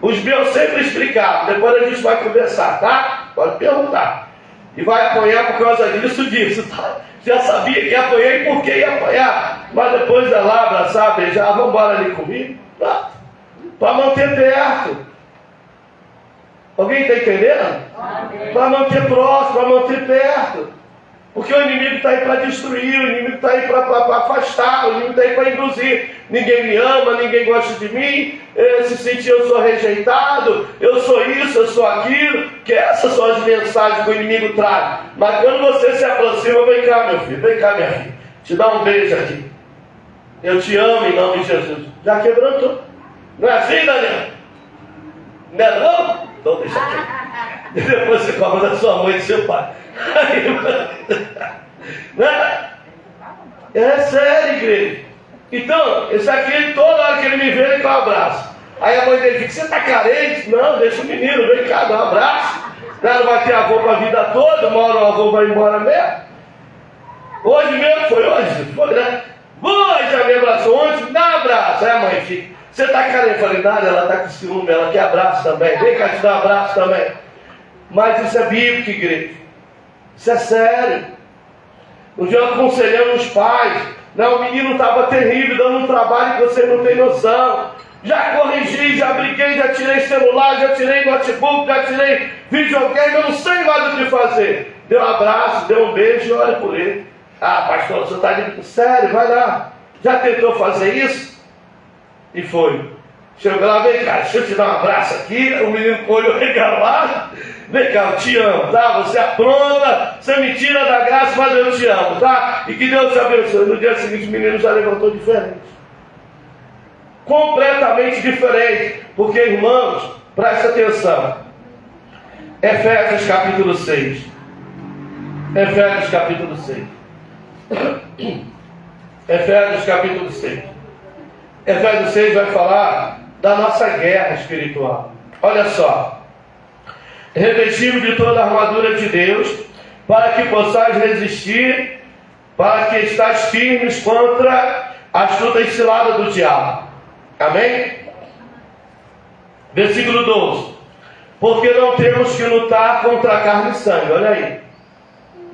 os meus sempre explicaram, depois a gente vai conversar, tá? Pode perguntar. E vai apanhar por causa disso, tá? Já sabia que ia apanhar e por que ia apanhar. Mas depois vai lá abraçar, beijar, vamos embora ali comigo. Tá? Para manter perto. Alguém está entendendo? Para manter próximo, para manter perto. Porque o inimigo está aí para destruir, o inimigo está aí para afastar, o inimigo está aí para induzir. Ninguém me ama, ninguém gosta de mim, se sentir eu sou rejeitado, eu sou isso, eu sou aquilo, que essas são as mensagens que o inimigo traz. Mas quando você se aproxima, vem cá meu filho, vem cá minha filha, te dá um beijo aqui. Eu te amo em nome de Jesus. Já quebrantou. Não é assim, Daniel? Não é não? Então deixa aqui. E depois você cobra da sua mãe e do seu pai. Né? É sério, igreja. Então, esse aqui, toda hora que ele me vê, ele dá um abraço. Aí a mãe dele fica, você está carente? Não, deixa o menino, vem cá, dá um abraço. Não vai ter avô para a vida toda, uma hora o avô vai embora mesmo. Hoje mesmo, foi hoje, foi, né? Hoje já me abraçou, ontem, dá um abraço. Aí a mãe fica, você está carente? Eu falei, nada, ela está com ciúme, ela quer abraço também. Vem cá te dar um abraço também. Mas isso é bíblico, igreja. Isso é sério. Um dia eu aconselhando os pais, né, o menino estava terrível, dando um trabalho que você não tem noção. Já corrigi, já briguei, já tirei celular, já tirei notebook, já tirei videogame, eu não sei mais o que fazer. Deu um abraço, deu um beijo e olha por ele. Ah, pastor, você está dizendo sério, vai lá. Já tentou fazer isso? E foi. Chegou lá, vem cá, deixa eu te dar um abraço aqui. O menino com o olho regalado. Vem cá, eu te amo, tá? Você apronta, você me tira da graça, mas eu te amo, tá? E que Deus te abençoe. No dia seguinte, o menino já levantou diferente. Completamente diferente. Porque, irmãos, presta atenção. Efésios capítulo 6. Efésios capítulo 6. Efésios capítulo 6. Efésios 6 vai falar da nossa guerra espiritual. Olha só. Revestido de toda a armadura de Deus, para que possais resistir, para que estáis firmes contra a astuta cilada do diabo. Amém? Versículo 12. Porque não temos que lutar contra a carne e sangue, olha aí.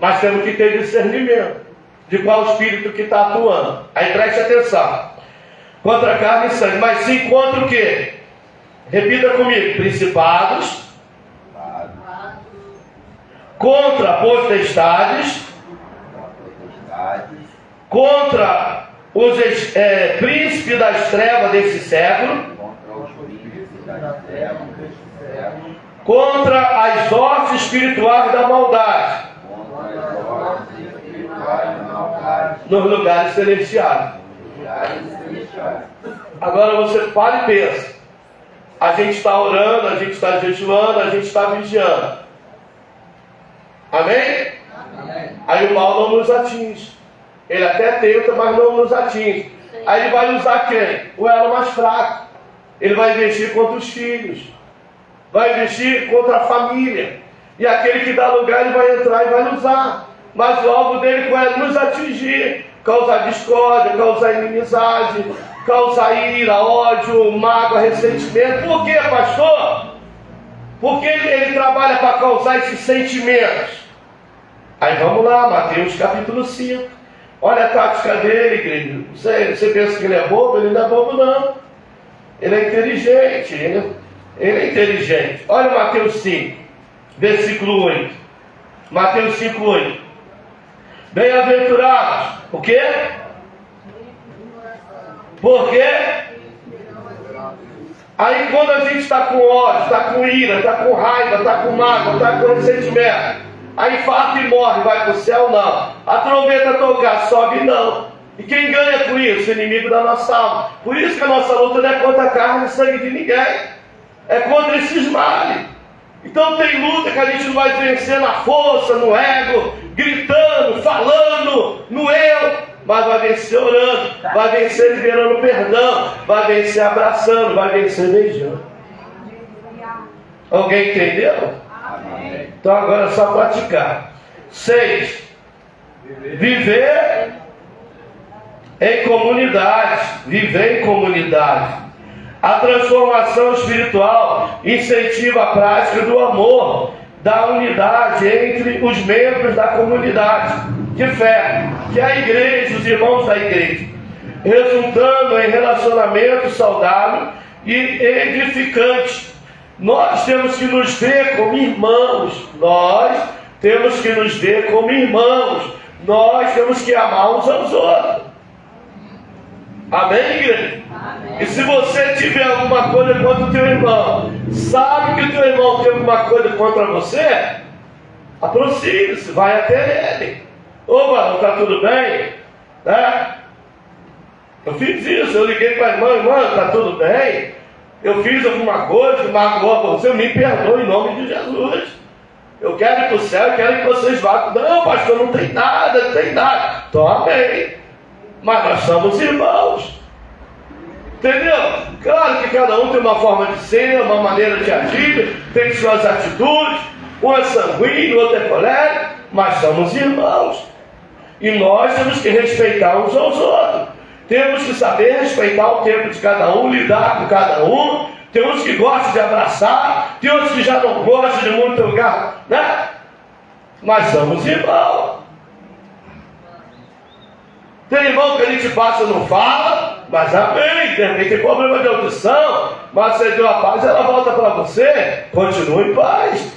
Mas temos que ter discernimento de qual espírito que está atuando. Aí preste atenção. Contra a carne e sangue, mas sim contra o quê? Repita comigo. Principados, contra potestades, contra os príncipes das trevas desse século, contra as hostes espirituais da maldade nos lugares celestiais. Agora você para e pensa. A gente está orando, a gente está jejuando, a gente está vigiando. Amém? Amém? Aí o mal não nos atinge. Ele até tenta, mas não nos atinge. Aí ele vai usar quem? O elo mais fraco. Ele vai investir contra os filhos. Vai investir contra a família. E aquele que dá lugar, ele vai entrar e vai usar. Mas o alvo dele é nos atingir. Causar discórdia, causar inimizade, causar ira, ódio, mágoa, ressentimento. Por quê, pastor? Porque ele trabalha para causar esses sentimentos. Aí vamos lá, Mateus capítulo 5. Olha a tática dele, igreja. Você pensa que ele é bobo? Ele não é bobo, não. Ele é inteligente. Ele é inteligente. Olha Mateus 5, versículo 8. Mateus 5, 8. Bem-aventurados. O quê? Por quê? Aí quando a gente está com ódio, está com ira, está com raiva, está com mágoa, está com ressentimento, aí infarta e morre, vai para o céu? Não. A trombeta tocar, sobe? Não. E quem ganha com isso? O inimigo da nossa alma. Por isso que a nossa luta não é contra a carne e sangue de ninguém. É contra esses males. Então tem luta que a gente não vai vencer na força, no ego, gritando, falando, no eu, mas vai vencer orando, vai vencer liberando perdão, vai vencer abraçando, vai vencer beijando. Alguém entendeu? Amém. Então agora é só praticar. 6. Viver em comunidade. Viver em comunidade. A transformação espiritual incentiva a prática do amor, da unidade entre os membros da comunidade de fé, que é a igreja, os irmãos da igreja, resultando em relacionamento saudável e edificante. Nós temos que nos ver como irmãos, nós temos que nos ver como irmãos, nós temos que amar uns aos outros. Amém, igreja? Amém. E se você tiver alguma coisa contra o teu irmão, sabe que o teu irmão tem alguma coisa contra você, aproxime-se, vai até ele. Ô, mano, está tudo bem? Eu fiz isso, eu liguei para a irmã, está tudo bem? Eu fiz alguma coisa que magoou você, me perdoe em nome de Jesus. Eu quero ir para o céu, eu quero que vocês vá. Não, pastor, não tem nada, não tem nada. Então, amém. Mas nós somos irmãos. Entendeu? Claro que cada um tem uma forma de ser, uma maneira de agir, tem suas atitudes. Um é sanguíneo, o outro é colérico, mas somos irmãos. E nós temos que respeitar uns aos outros. Temos que saber respeitar o tempo de cada um, lidar com cada um. Tem uns que gostam de abraçar, tem outros que já não gostam de muito lugar, né? Mas somos irmãos. Tem irmão que a gente passa e não fala, mas amém. De repente tem problema de audição, mas você deu a paz, ela volta para você. Continue em paz.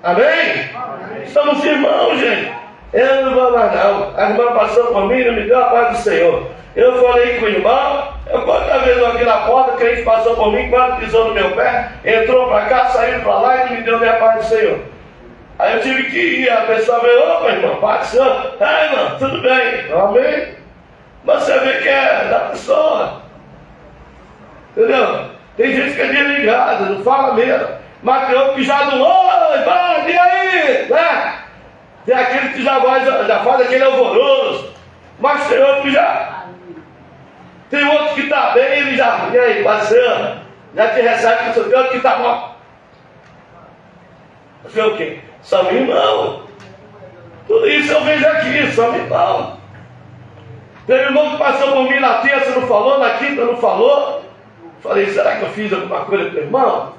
Amém? Amém? Somos irmãos, gente. Eu não vou mais não. A irmã passou por mim e não me deu a paz do Senhor. Eu falei com o irmão, Eu quantas vezes eu aqui na porta, o crente passou por mim, quase pisou no meu pé, entrou para cá, saiu para lá e me deu minha paz do Senhor. Aí eu tive que ir, a pessoa veio, opa irmão, paz do Senhor. Ah, irmão, tudo bem, amém? Mas você vê que é da pessoa. Entendeu? Tem gente que é desligada, não fala mesmo. Mas tem outro que já não, oi, vai, e aí? Né? Tem aquele que já faz aquele alvoroço. Mas tem outro que já. Tem outro que está bem, ele já. E aí, parceiro? Já te recebe com o seu outro que está mal. Você o quê? São irmãos. Tudo isso eu vejo aqui, são irmãos. Teve irmão que passou por mim na terça, não falou, na quinta não falou. Falei, será que eu fiz alguma coisa para o irmão?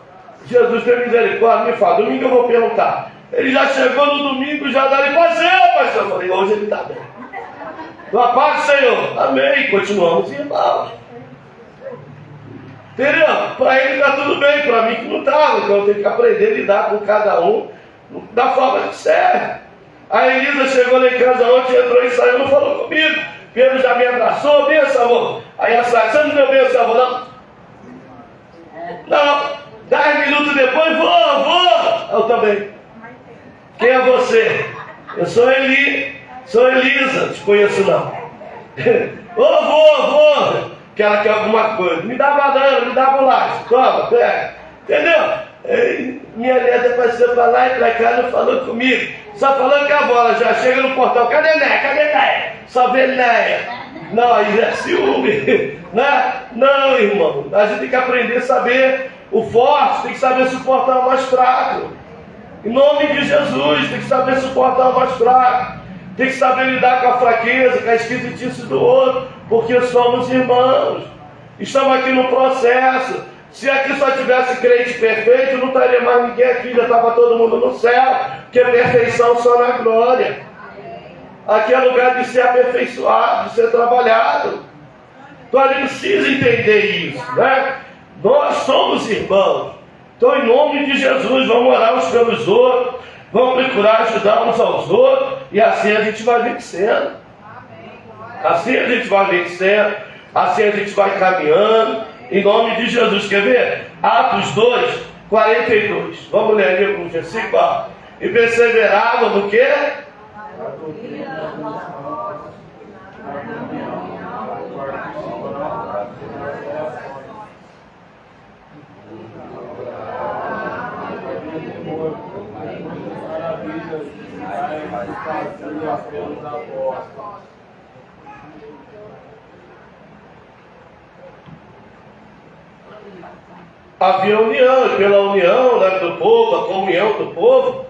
Jesus tem misericórdia, me fala, domingo eu vou perguntar. Ele já chegou no domingo, já dá-lhe passeio, pastor. Eu falei, hoje ele está bem. Do paz do Senhor, amém. Continuamos irmãos. Entendeu? Para ele está tudo bem, para mim que não está. Então eu tenho que aprender a lidar com cada um da forma que serve. A Elisa chegou lá em casa ontem, entrou e saiu, não falou comigo. Pedro já me abraçou, benção, amor. Aí ela falou, você não deu benção, amor, não? Não. 10 minutos depois, vou. Eu também. Quem é você? Eu sou Elisa, te conheço não. Vou. Que ela quer alguma coisa. Me dá banana, me dá bolacha. Toma, pega. Entendeu? Minha neta passou pra lá e pra cá, não falou comigo. Só falando que a bola já chega no portão. Cadê Néia? Só vê Néia. Não, aí é ciúme. Não, irmão. A gente tem que aprender a saber o forte, tem que saber suportar o mais fraco. Em nome de Jesus, tem que saber suportar o mais fraco. Tem que saber lidar com a fraqueza, com a esquisitice do outro, porque somos irmãos. Estamos aqui no processo. Se aqui só tivesse crente perfeito, não estaria mais ninguém aqui, já estava todo mundo no céu, porque perfeição só na glória. Aqui é lugar de ser aperfeiçoado, de ser trabalhado. Então a gente precisa entender isso, né? Nós somos irmãos. Então, em nome de Jesus, vamos orar uns pelos outros, vamos procurar ajudar uns aos outros, e assim a gente vai vencendo. Assim a gente vai vencendo, assim a gente vai caminhando, em nome de Jesus. Quer ver? Atos 2, 42. Vamos ler ali com o versículo. E perseveravam no quê? Havia união, e pela união, né, do povo, a comunhão do povo,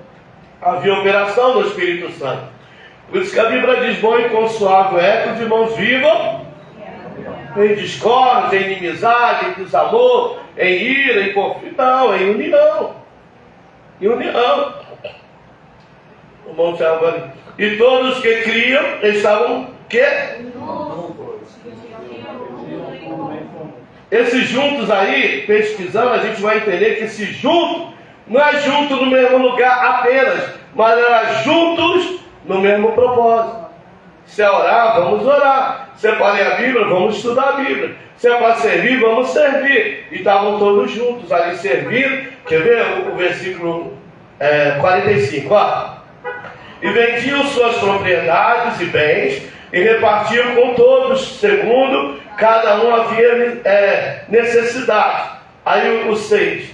havia operação do Espírito Santo. Por isso que a Bíblia diz, bom e consoável é que os irmãos vivam em discórdia, em inimizade, em desamor, em ira, em confusão, em união. Em união. O monte ali. E todos que criam estavam quê? Esses juntos aí, pesquisando, a gente vai entender que esse junto não é junto no mesmo lugar apenas, mas era juntos no mesmo propósito. Se é orar, vamos orar. Se é para ler a Bíblia, vamos estudar a Bíblia. Se é para servir, vamos servir. E estavam todos juntos ali servindo. Quer ver o versículo 45? Ó. E vendiam suas propriedades e bens e repartiam com todos, segundo cada um havia necessidade. Aí o 6.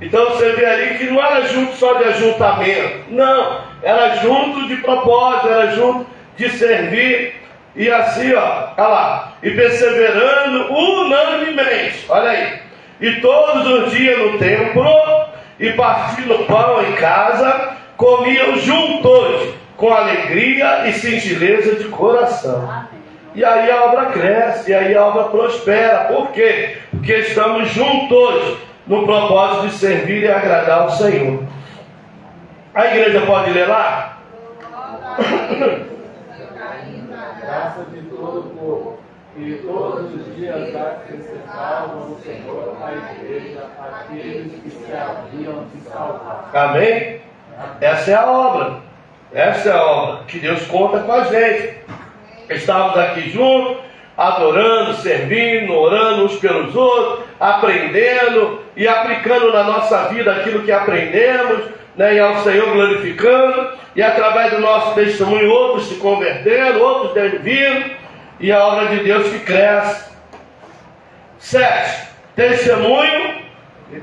Então você vê ali que não era junto só de ajuntamento. Não, era junto de propósito, era junto de servir. E assim, ó, olha lá. E perseverando unanimemente, olha aí. E todos os dias no templo, e partindo pão em casa, comiam juntos, com alegria e singeleza de coração. E aí a obra cresce, e aí a obra prospera. Por quê? Porque estamos juntos no propósito de servir e agradar o Senhor. A igreja pode ler lá? Graça de todo o povo, e todos os dias acrescentavam o Senhor à igreja aqueles que se haviam de salvar. Amém? Essa é a obra. Essa é a obra que Deus conta com a gente. Estávamos aqui juntos, adorando, servindo, orando uns pelos outros, aprendendo e aplicando na nossa vida aquilo que aprendemos, né, e ao Senhor glorificando, e através do nosso testemunho outros se convertendo, outros vindo, e a obra de Deus que cresce. 7. Testemunho e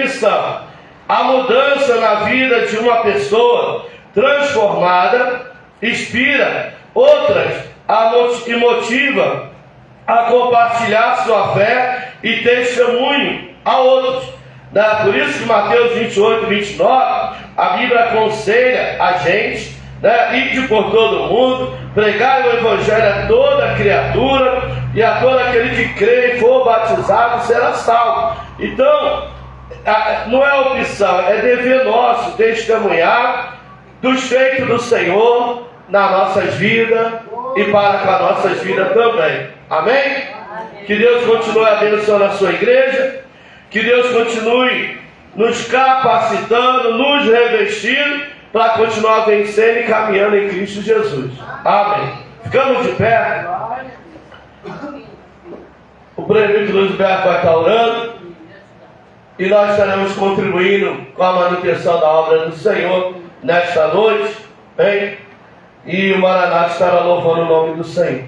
missão. A mudança na vida de uma pessoa transformada inspira outras e motiva a compartilhar sua fé e testemunho a outros. Por isso que Mateus 28, 29, a Bíblia aconselha a gente, ide por todo mundo, pregar o Evangelho a toda criatura, e a todo aquele que crê e for batizado será salvo. Então, não é opção, é dever nosso testemunhar dos feitos do Senhor nas nossas vidas e para com as nossas vidas também. Amém? Que Deus continue abençoando a sua igreja, que Deus continue nos capacitando, nos revestindo para continuar vencendo e caminhando em Cristo Jesus. Amém. Ficamos de pé. O prefeito Luiz Berto vai estar orando e nós estaremos contribuindo com a manutenção da obra do Senhor nesta noite, hein? E o Maranata estará louvando o nome do Senhor.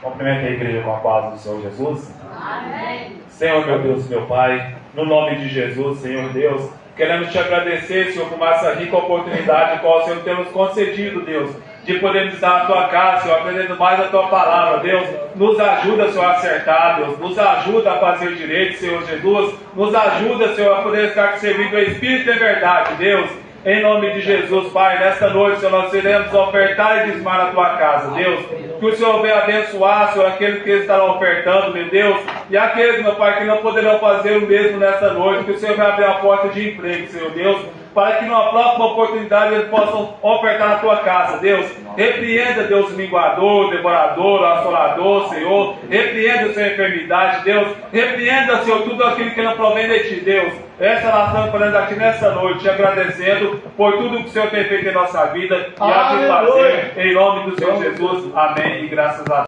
Cumprimento a igreja com a paz do Senhor Jesus. Amém. Senhor, meu Deus, meu Pai, no nome de Jesus, Senhor Deus, queremos te agradecer, Senhor, por essa rica oportunidade que o Senhor tem nos concedido, Deus, de podermos estar na tua casa, Senhor, aprendendo mais a tua palavra, Deus. Nos ajuda, Senhor, a acertar, Deus. Nos ajuda a fazer direito, Senhor Jesus. Nos ajuda, Senhor, a poder estar servindo o Espírito e verdade, Deus. Em nome de Jesus, Pai, nesta noite, Senhor, nós iremos ofertar e dizimar na tua casa, Deus. Que o Senhor venha abençoar, Senhor, aqueles que estarão ofertando, meu Deus. E aqueles, meu Pai, que não poderão fazer o mesmo nesta noite. Que o Senhor venha abrir a porta de emprego, Senhor Deus. Para que numa próxima oportunidade eles possam ofertar na tua casa, Deus. Repreenda, Deus, o minguador, o devorador, o assolador, Senhor. Repreenda a sua enfermidade, Deus. Repreenda, Senhor, tudo aquilo que não provém de ti, Deus. Essa nação falando aqui nessa noite, te agradecendo por tudo que o Senhor tem feito em nossa vida. E a te fazer, em nome do Senhor Jesus. Amém. E graças a Deus.